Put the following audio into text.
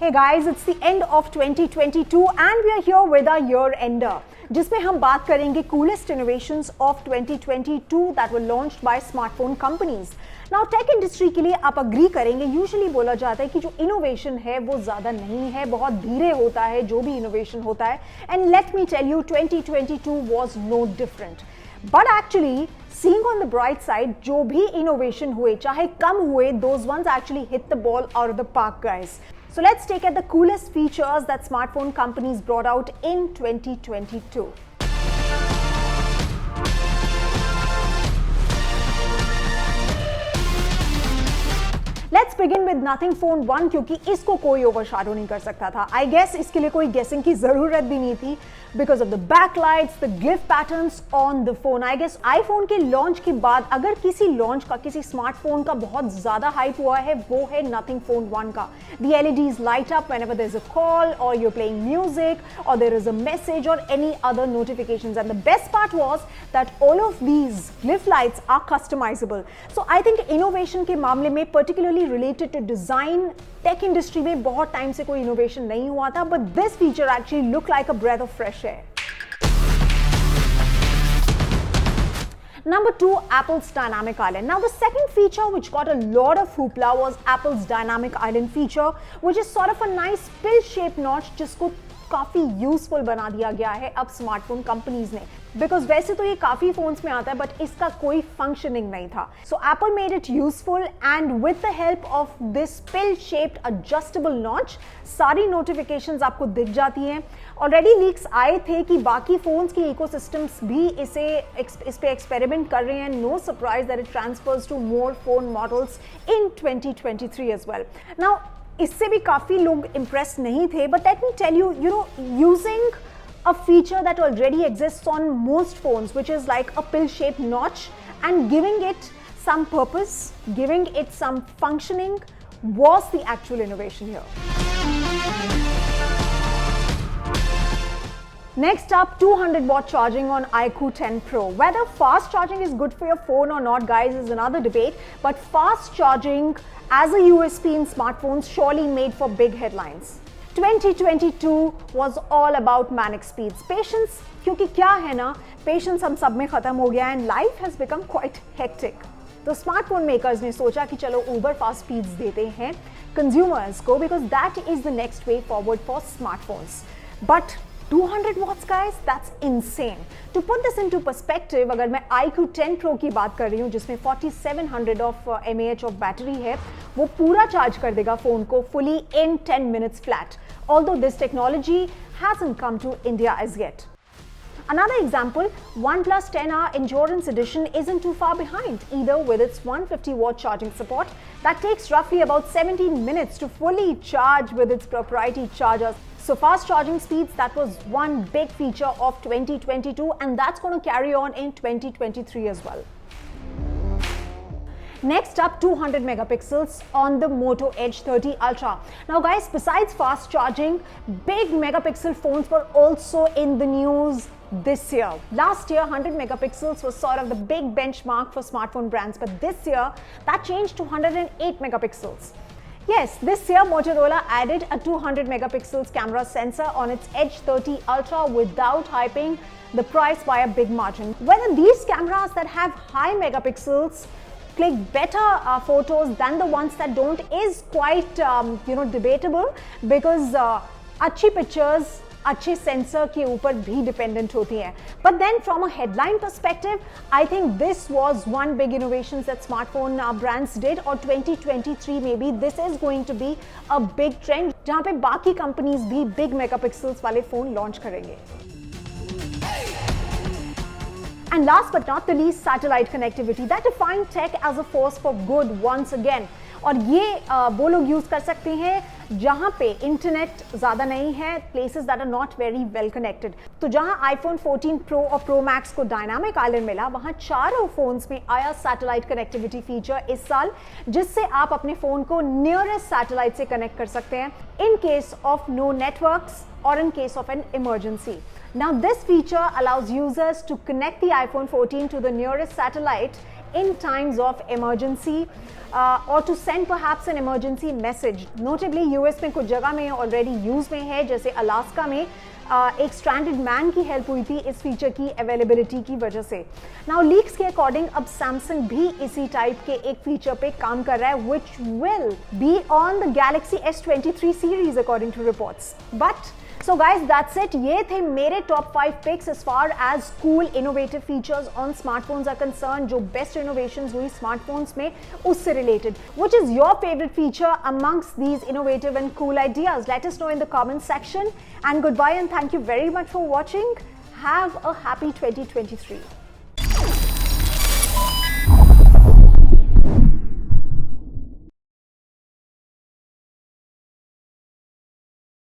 Hey guys, it's the end of 2022 and we are here with our year ender, जिसमें हम बात करेंगे coolest innovations of 2022 that were launched by smartphone companies. Now tech industry के लिए आप agree करेंगे, usually बोला जाता है कि जो innovation है वो ज़्यादा नहीं है, बहुत धीरे होता है जो भी innovation होता है. And let me tell you, 2022 was no different. But actually, seeing on the bright side, जो भी innovation हुए, चाहे कम हुए, those ones actually hit the ball out of the park, guys. So let's take at the coolest features that smartphone companies brought out in 2022. Let's begin with Nothing Phone 1 क्योंकि इसको कोई overshadow नहीं कर सकता था. I guess इसके लिए कोई guessing की ज़रूरत भी नहीं थी because of the backlights, the glyph patterns on the phone. I guess iPhone के launch के बाद अगर किसी launch का किसी smartphone का बहुत ज़्यादा hype हुआ है वो है Nothing Phone 1 का. The LEDs light up whenever there's a call or you're playing music or there is a message or any other notifications. And the best part was that all of these glyph lights are customizable. So I think innovation के मामले में particularly related to design, tech industry में बहुत time से कोई innovation नहीं हुआ था, but this feature actually looked like a breath of fresh air. Number 2, Apple's Dynamic Island. Now the second feature which got a lot of hoopla was Apple's Dynamic Island feature, which is sort of a nice pill-shaped notch जिसको काफी useful बना दिया गया है अब smartphone companies ने, because वैसे तो ये काफी फोन्स में आता है बट इसका कोई फंक्शनिंग नहीं था. So Apple made it useful and with the help of this pill shaped adjustable notch सारी नोटिफिकेशंस आपको दिख जाती हैं. ऑलरेडी लीक्स आए थे कि बाकी फोन्स के इकोसिस्टम्स भी इस पे एक्सपेरिमेंट कर रहे हैं. No surprise that it transfers to more phone models in 2023 as well. Now इससे भी काफी लोग इम्प्रेस नहीं थे, but let me tell you, using a feature that already exists on most phones, which is like a pill-shaped notch, and giving it some purpose, giving it some functioning was the actual innovation here. Next up, 200 watt charging on iQOO 10 Pro. Whether fast charging is good for your phone or not, guys, is another debate, but fast charging as a USP in smartphones surely made for big headlines. 2022 was all about manic speeds. Patience, क्योंकि क्या है ना, patience हम सब में खत्म हो गया and life has become quite hectic. तो स्मार्टफोन मेकर्स ने सोचा कि चलो ऊबर फास्ट स्पीड्स देते हैं कंज्यूमर्स को because that is the next way forward for smartphones. But 200 watts, guys, that's insane. To put this into perspective, अगर मैं iQOO 10 Pro की बात कर रही हूँ जिसमें 4700 of mAh of battery है, वो पूरा चार्ज कर देगा फोन को fully in 10 minutes flat. Although this technology hasn't come to India as yet. Another example, OnePlus 10R Endurance Edition isn't too far behind either with its 150 watt charging support that takes roughly about 17 minutes to fully charge with its proprietary chargers. So fast charging speeds, that was one big feature of 2022 and that's going to carry on in 2023 as well. Next up, 200 megapixels on the Moto Edge 30 Ultra. Now guys, besides fast charging, big megapixel phones were also in the news this year. Last year, 100 megapixels was sort of the big benchmark for smartphone brands, but this year, that changed to 108 megapixels. Yes, this year Motorola added a 200 megapixels camera sensor on its Edge 30 Ultra without hyping the price by a big margin. Whether these cameras that have high megapixels click better photos than the ones that don't is quite debatable because अच्छी pictures अच्छे sensor के ऊपर भी dependent होती हैं. But then from a headline perspective, I think this was one big innovation that smartphone brands did. और 2023 maybe this is going to be a big trend जहाँ पे बाकी companies भी big megapixels वाले phone launch करेंगे. And last but not the least, satellite connectivity that defined tech as a force for good once again. और ये वो लोग यूज कर सकते हैं जहां पे इंटरनेट ज्यादा नहीं है, places that are not very well connected. तो जहां आईफोन 14 प्रो और प्रो मैक्स को डायनामिक आइलैंड मिला, वहां चारों फोन्स में आया सैटेलाइट कनेक्टिविटी फीचर इस साल, जिससे आप अपने फोन को नियरेस्ट सैटेलाइट से कनेक्ट कर सकते हैं in case of no networks or in case of an emergency. Now this feature allows users to connect the iPhone 14 to the nearest satellite in times of emergency or to send perhaps an emergency message. Notably US में कुछ जगह में already use में है, जैसे Alaska में एक stranded man की हेल्प हुई थी इस फीचर की अवेलेबिलिटी की वजह से. नाउ लीक्स के अकॉर्डिंग अब सैमसंग भी इसी टाइप के एक फीचर पे काम कर रहा है which will be on the Galaxy S23 series according to reports. But So guys, that's it. ये थे मेरे top 5 picks as far as cool innovative features on smartphones are concerned. जो best innovations हुई smartphones में उससे related. Which is your favorite feature amongst these innovative and cool ideas? Let us know in the comment section. And goodbye and thank you very much for watching. Have a happy 2023.